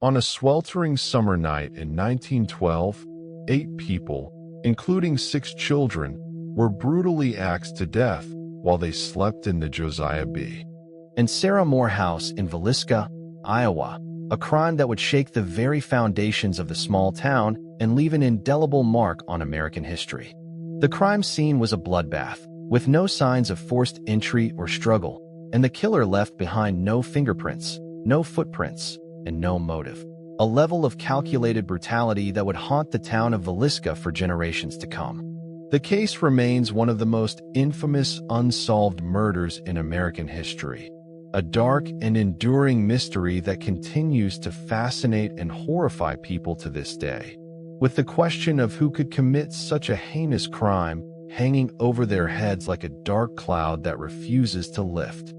On a sweltering summer night in 1912, 8 people, including 6 children, were brutally axed to death while they slept in the Josiah B. and Sarah Moore House in Villisca, Iowa, a crime that would shake the very foundations of the small town and leave an indelible mark on American history. The crime scene was a bloodbath, with no signs of forced entry or struggle, and the killer left behind no fingerprints, no footprints, and no motive. A level of calculated brutality that would haunt the town of Villisca for generations to come. The case remains one of the most infamous unsolved murders in American history, a dark and enduring mystery that continues to fascinate and horrify people to this day, with the question of who could commit such a heinous crime hanging over their heads like a dark cloud that refuses to lift.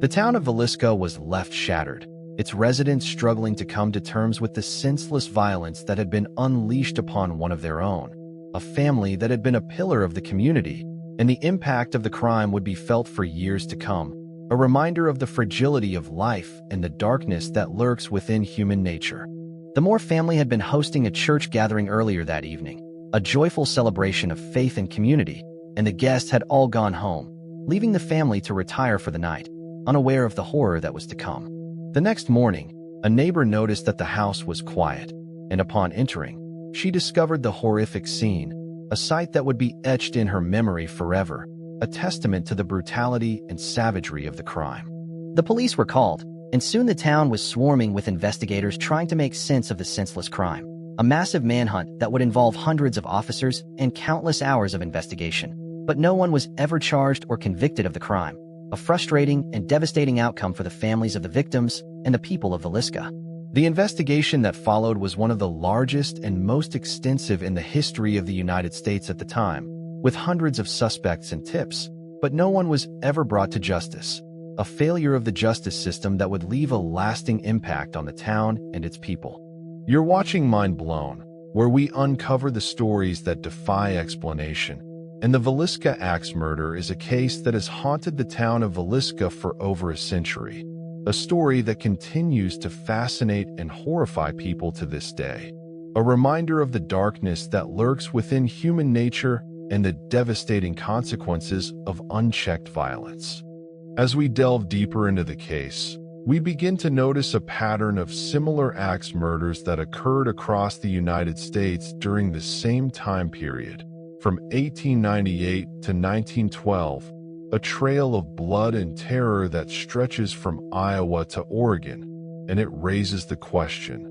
The town of Villisca was left shattered, its residents struggling to come to terms with the senseless violence that had been unleashed upon one of their own, a family that had been a pillar of the community, and the impact of the crime would be felt for years to come, a reminder of the fragility of life and the darkness that lurks within human nature. The Moore family had been hosting a church gathering earlier that evening, a joyful celebration of faith and community, and the guests had all gone home, leaving the family to retire for the night, unaware of the horror that was to come. The next morning, a neighbor noticed that the house was quiet, and upon entering, she discovered the horrific scene, a sight that would be etched in her memory forever, a testament to the brutality and savagery of the crime. The police were called, and soon the town was swarming with investigators trying to make sense of the senseless crime, a massive manhunt that would involve hundreds of officers and countless hours of investigation. But no one was ever charged or convicted of the crime, a frustrating and devastating outcome for the families of the victims and the people of Villisca. The investigation that followed was one of the largest and most extensive in the history of the United States at the time, with hundreds of suspects and tips, but no one was ever brought to justice, a failure of the justice system that would leave a lasting impact on the town and its people. You're watching Mind Blown, where we uncover the stories that defy explanation, and the Villisca axe murder is a case that has haunted the town of Villisca for over a century, a story that continues to fascinate and horrify people to this day, a reminder of the darkness that lurks within human nature and the devastating consequences of unchecked violence. As we delve deeper into the case, we begin to notice a pattern of similar axe murders that occurred across the United States during the same time period, from 1898 to 1912, a trail of blood and terror that stretches from Iowa to Oregon, and it raises the question,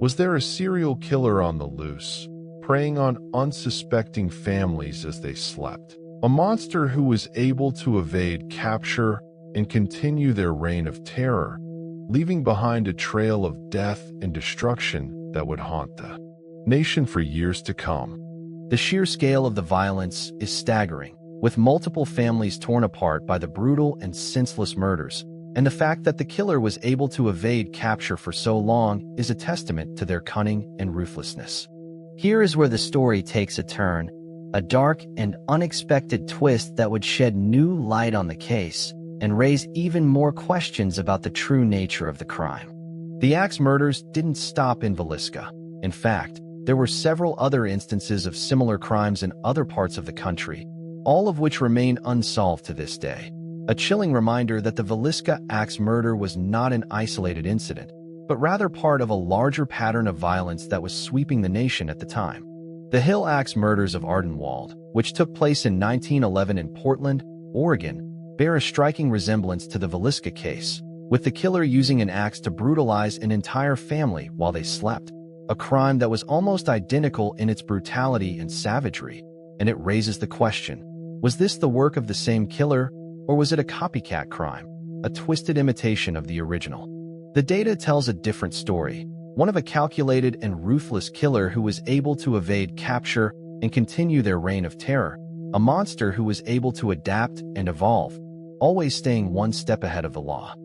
was there a serial killer on the loose, preying on unsuspecting families as they slept? A monster who was able to evade capture and continue their reign of terror, leaving behind a trail of death and destruction that would haunt the nation for years to come. The sheer scale of the violence is staggering, with multiple families torn apart by the brutal and senseless murders, and the fact that the killer was able to evade capture for so long is a testament to their cunning and ruthlessness. Here is where the story takes a turn, a dark and unexpected twist that would shed new light on the case and raise even more questions about the true nature of the crime. The axe murders didn't stop in Villisca. In fact, there were several other instances of similar crimes in other parts of the country, all of which remain unsolved to this day. A chilling reminder that the Villisca axe murder was not an isolated incident, but rather part of a larger pattern of violence that was sweeping the nation at the time. The Hill Axe murders of Ardenwald, which took place in 1911 in Portland, Oregon, bear a striking resemblance to the Villisca case, with the killer using an axe to brutalize an entire family while they slept, a crime that was almost identical in its brutality and savagery. And it raises the question, was this the work of the same killer, or was it a copycat crime, a twisted imitation of the original? The data tells a different story, one of a calculated and ruthless killer who was able to evade capture and continue their reign of terror, a monster who was able to adapt and evolve, always staying one step ahead of the law.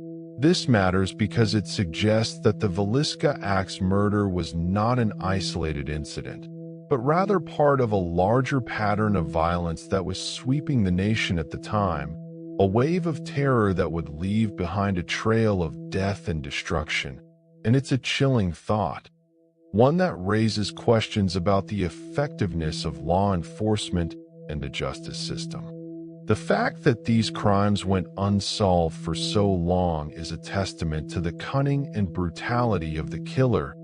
This matters because it suggests that the Villisca axe murder was not an isolated incident, but rather part of a larger pattern of violence that was sweeping the nation at the time, a wave of terror that would leave behind a trail of death and destruction. and it's a chilling thought, one that raises questions about the effectiveness of law enforcement and the justice system. The fact that these crimes went unsolved for so long is a testament to the cunning and brutality of the killer,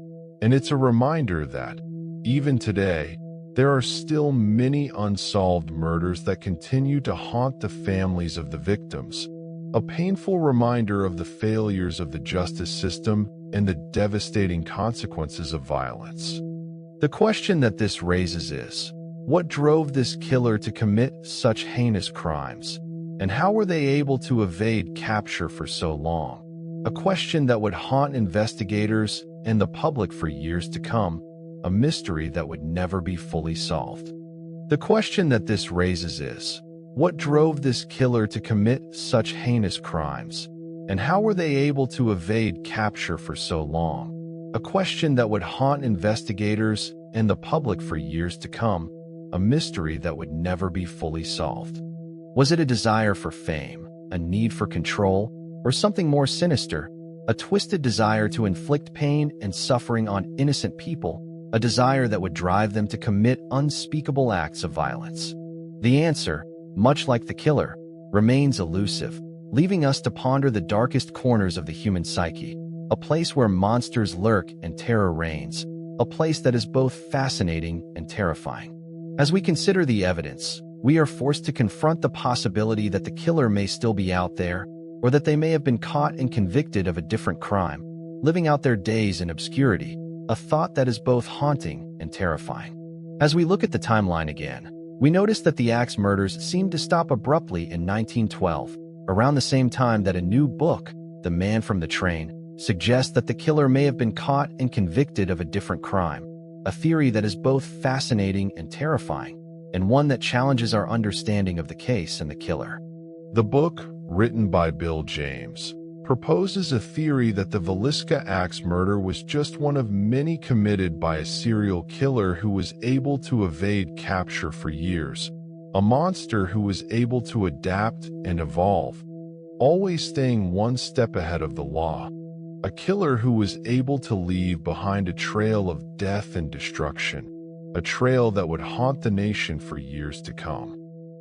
and it's a reminder that, even today, there are still many unsolved murders that continue to haunt the families of the victims, a painful reminder of the failures of the justice system and the devastating consequences of violence. The question that this raises is, what drove this killer to commit such heinous crimes, and how were they able to evade capture for so long? A question that would haunt investigators and the public for years to come, a mystery that would never be fully solved. The question that this raises is, what drove this killer to commit such heinous crimes, and how were they able to evade capture for so long? A question that would haunt investigators and the public for years to come, a mystery that would never be fully solved. Was it a desire for fame, a need for control, or something more sinister, a twisted desire to inflict pain and suffering on innocent people, a desire that would drive them to commit unspeakable acts of violence? The answer, much like the killer, remains elusive, leaving us to ponder the darkest corners of the human psyche, a place where monsters lurk and terror reigns, a place that is both fascinating and terrifying. As we consider the evidence, we are forced to confront the possibility that the killer may still be out there, or that they may have been caught and convicted of a different crime, living out their days in obscurity, a thought that is both haunting and terrifying. As we look at the timeline again, we notice that the axe murders seemed to stop abruptly in 1912, around the same time that a new book, The Man from the Train, suggests that the killer may have been caught and convicted of a different crime, a theory that is both fascinating and terrifying, and one that challenges our understanding of the case and the killer. The book, written by Bill James, proposes a theory that the Villisca axe murder was just one of many committed by a serial killer who was able to evade capture for years, a monster who was able to adapt and evolve, always staying one step ahead of the law. A killer who was able to leave behind a trail of death and destruction, a trail that would haunt the nation for years to come.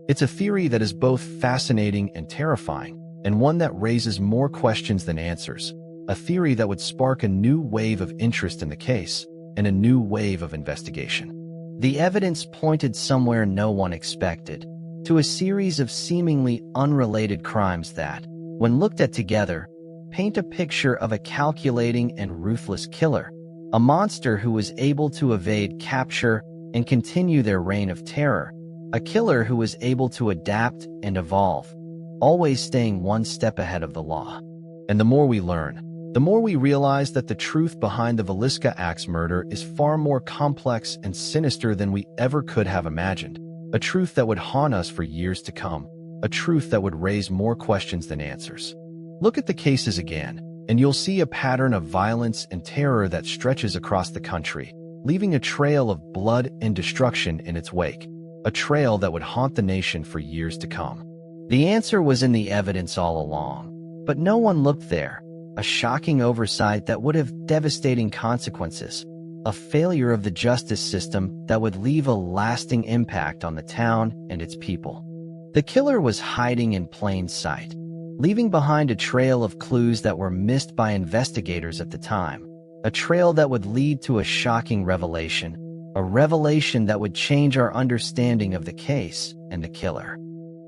It's a theory that is both fascinating and terrifying, and one that raises more questions than answers, a theory that would spark a new wave of interest in the case and a new wave of investigation. The evidence pointed somewhere no one expected, to a series of seemingly unrelated crimes that, when looked at together, paint a picture of a calculating and ruthless killer, a monster who was able to evade capture and continue their reign of terror, a killer who was able to adapt and evolve, always staying one step ahead of the law. And the more we learn, the more we realize that the truth behind the Villisca axe murder is far more complex and sinister than we ever could have imagined, a truth that would haunt us for years to come, a truth that would raise more questions than answers. Look at the cases again, and you'll see a pattern of violence and terror that stretches across the country, leaving a trail of blood and destruction in its wake, a trail that would haunt the nation for years to come. The answer was in the evidence all along, but no one looked there, a shocking oversight that would have devastating consequences, a failure of the justice system that would leave a lasting impact on the town and its people. The killer was hiding in plain sight, leaving behind a trail of clues that were missed by investigators at the time, a trail that would lead to a shocking revelation, a revelation that would change our understanding of the case and the killer.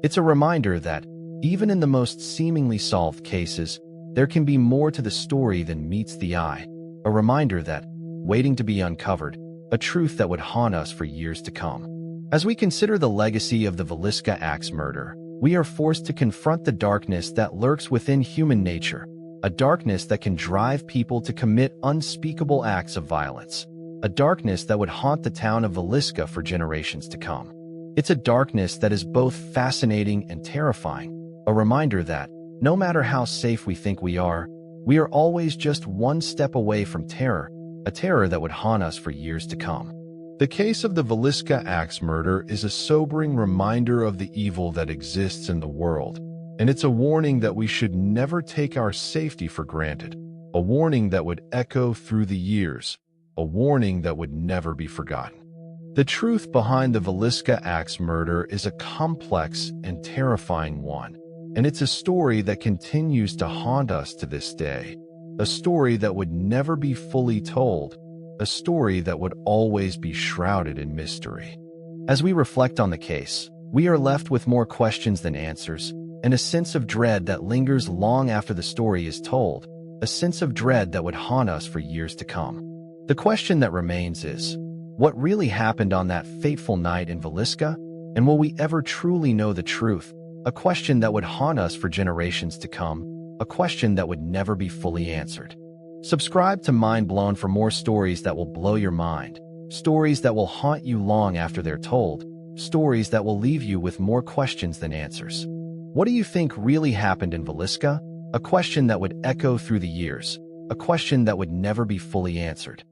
It's a reminder that, even in the most seemingly solved cases, there can be more to the story than meets the eye, a reminder that, waiting to be uncovered, a truth that would haunt us for years to come. As we consider the legacy of the Villisca axe murder, we are forced to confront the darkness that lurks within human nature, a darkness that can drive people to commit unspeakable acts of violence, a darkness that would haunt the town of Villisca for generations to come. It's a darkness that is both fascinating and terrifying, a reminder that, no matter how safe we think we are always just one step away from terror, a terror that would haunt us for years to come. The case of the Villisca axe murder is a sobering reminder of the evil that exists in the world, and it's a warning that we should never take our safety for granted. a warning that would echo through the years, a warning that would never be forgotten. The truth behind the Villisca axe murder is a complex and terrifying one, and it's a story that continues to haunt us to this day, a story that would never be fully told, a story that would always be shrouded in mystery. As we reflect on the case, we are left with more questions than answers, and a sense of dread that lingers long after the story is told, a sense of dread that would haunt us for years to come. The question that remains is, what really happened on that fateful night in Villisca, and will we ever truly know the truth? A question that would haunt us for generations to come, a question that would never be fully answered. Subscribe to Mind Blown for more stories that will blow your mind, stories that will haunt you long after they're told, stories that will leave you with more questions than answers. What do you think really happened in Villisca? A question that would echo through the years, a question that would never be fully answered.